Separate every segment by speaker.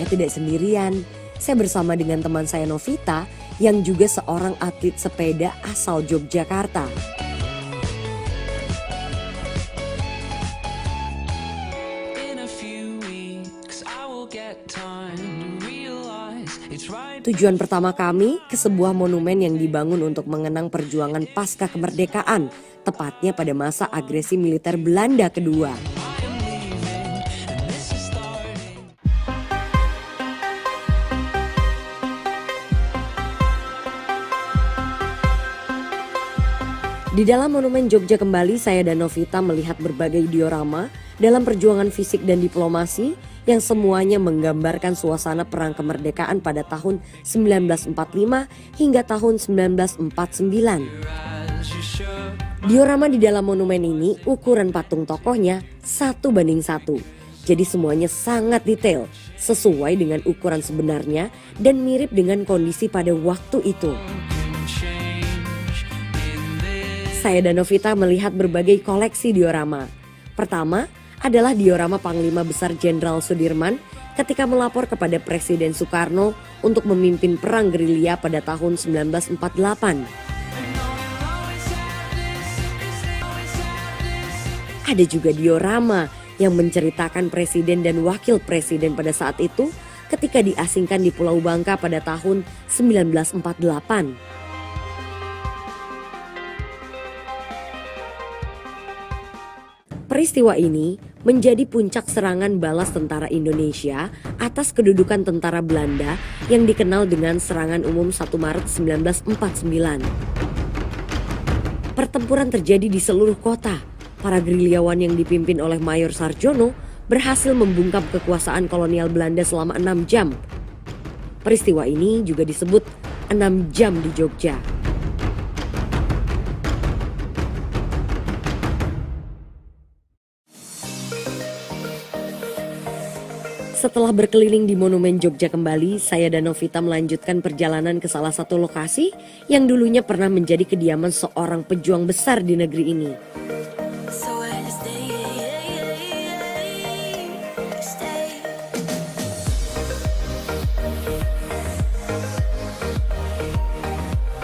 Speaker 1: saya tidak sendirian. Saya bersama dengan teman saya Novita yang juga seorang atlet sepeda asal Yogyakarta. Tujuan pertama kami ke sebuah monumen yang dibangun untuk mengenang perjuangan pasca kemerdekaan, tepatnya pada masa agresi militer Belanda kedua. Di dalam Monumen Jogja Kembali, saya dan Novita melihat berbagai diorama dalam perjuangan fisik dan diplomasi yang semuanya menggambarkan suasana perang kemerdekaan pada tahun 1945 hingga tahun 1949. Diorama di dalam monumen ini ukuran patung tokohnya 1:1. Jadi semuanya sangat detail, sesuai dengan ukuran sebenarnya dan mirip dengan kondisi pada waktu itu. Saya dan Novita melihat berbagai koleksi diorama. Pertama adalah diorama Panglima Besar Jenderal Sudirman ketika melapor kepada Presiden Soekarno untuk memimpin perang gerilya pada tahun 1948. Ada juga diorama yang menceritakan Presiden dan Wakil Presiden pada saat itu ketika diasingkan di Pulau Bangka pada tahun 1948. Peristiwa ini menjadi puncak serangan balas tentara Indonesia atas kedudukan tentara Belanda yang dikenal dengan Serangan Umum 1 Maret 1949. Pertempuran terjadi di seluruh kota. Para gerilyawan yang dipimpin oleh Mayor Sarjono berhasil membungkam kekuasaan kolonial Belanda selama 6 jam. Peristiwa ini juga disebut 6 jam di Jogja. Setelah berkeliling di Monumen Jogja Kembali, saya dan Novita melanjutkan perjalanan ke salah satu lokasi yang dulunya pernah menjadi kediaman seorang pejuang besar di negeri ini.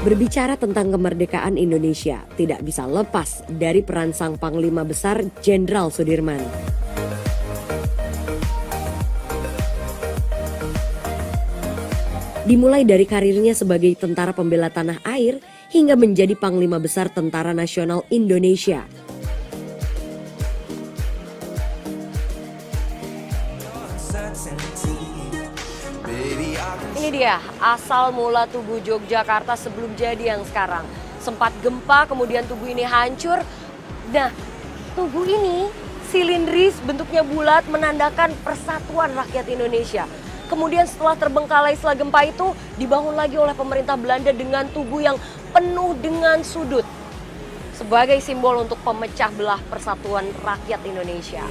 Speaker 1: Berbicara tentang kemerdekaan Indonesia, tidak bisa lepas dari peran sang Panglima Besar Jenderal Sudirman. Dimulai dari karirnya sebagai tentara pembela tanah air hingga menjadi Panglima Besar Tentara Nasional Indonesia. Ini dia asal mula Tugu Yogyakarta sebelum jadi yang sekarang. Sempat gempa, kemudian tugu ini hancur. Nah, tugu ini silindris, bentuknya bulat, menandakan persatuan rakyat Indonesia. Kemudian setelah terbengkalai setelah gempa itu dibangun lagi oleh pemerintah Belanda dengan tugu yang penuh dengan sudut. Sebagai simbol untuk pemecah belah persatuan rakyat Indonesia.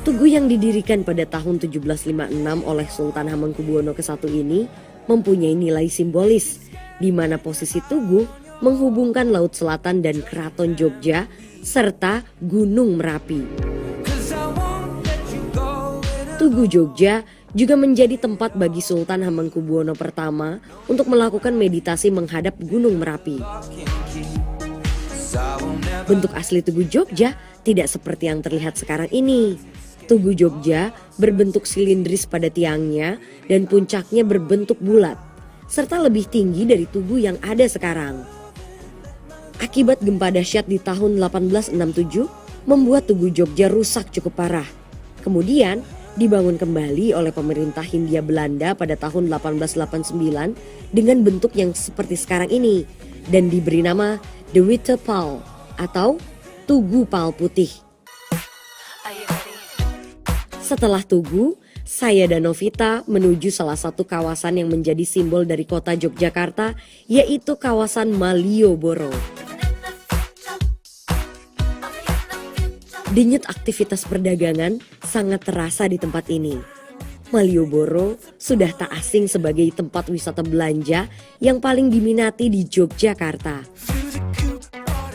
Speaker 1: Tugu yang didirikan pada tahun 1756 oleh Sultan Hamengkubuwono ke-1 ini mempunyai nilai simbolis, di mana posisi tugu menghubungkan Laut Selatan dan Keraton Jogja serta Gunung Merapi. Tugu Jogja juga menjadi tempat bagi Sultan Hamengkubuwono pertama untuk melakukan meditasi menghadap Gunung Merapi. Bentuk asli Tugu Jogja tidak seperti yang terlihat sekarang ini. Tugu Jogja berbentuk silindris pada tiangnya dan puncaknya berbentuk bulat, serta lebih tinggi dari tugu yang ada sekarang. Akibat gempa dahsyat di tahun 1867 membuat Tugu Jogja rusak cukup parah. Kemudian dibangun kembali oleh pemerintah Hindia Belanda pada tahun 1889 dengan bentuk yang seperti sekarang ini dan diberi nama The Witte Paal atau Tugu Paal Putih. Setelah Tugu, saya dan Novita menuju salah satu kawasan yang menjadi simbol dari kota Yogyakarta, yaitu kawasan Malioboro. Denyut aktivitas perdagangan sangat terasa di tempat ini. Malioboro sudah tak asing sebagai tempat wisata belanja yang paling diminati di Yogyakarta.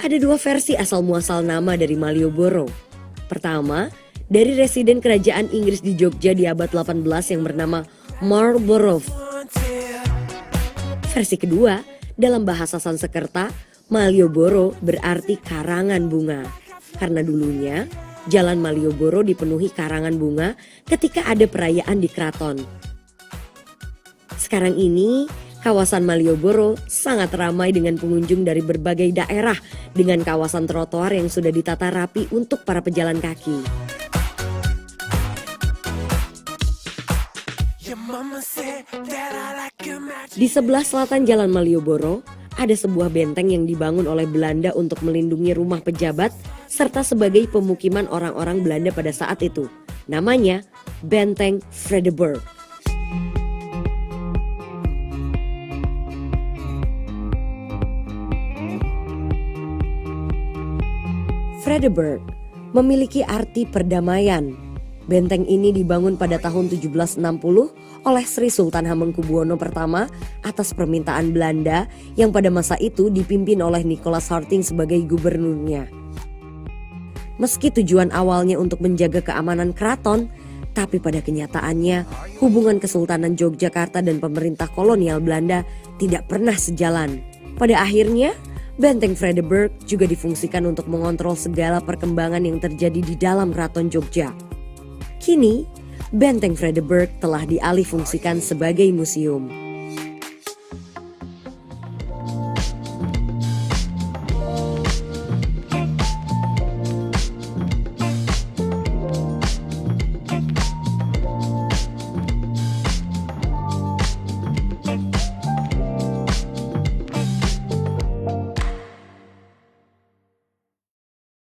Speaker 1: Ada dua versi asal muasal nama dari Malioboro. Pertama, dari residen kerajaan Inggris di Jogja di abad 18 yang bernama Marlborough. Versi kedua, dalam bahasa Sanskerta, Malioboro berarti karangan bunga. Karena dulunya, Jalan Malioboro dipenuhi karangan bunga ketika ada perayaan di keraton. Sekarang ini, kawasan Malioboro sangat ramai dengan pengunjung dari berbagai daerah dengan kawasan trotoar yang sudah ditata rapi untuk para pejalan kaki. Di sebelah selatan Jalan Malioboro, ada sebuah benteng yang dibangun oleh Belanda untuk melindungi rumah pejabat serta sebagai pemukiman orang-orang Belanda pada saat itu. Namanya Benteng Vredenburg. Vredenburg memiliki arti perdamaian. Benteng ini dibangun pada tahun 1760 oleh Sri Sultan Hamengkubuwono I atas permintaan Belanda yang pada masa itu dipimpin oleh Nicholas Harting sebagai gubernurnya. Meski tujuan awalnya untuk menjaga keamanan keraton, tapi pada kenyataannya hubungan Kesultanan Yogyakarta dan pemerintah kolonial Belanda tidak pernah sejalan. Pada akhirnya, Benteng Vredenburg juga difungsikan untuk mengontrol segala perkembangan yang terjadi di dalam Keraton Jogja. Kini, Benteng Vredenburg telah dialihfungsikan sebagai museum.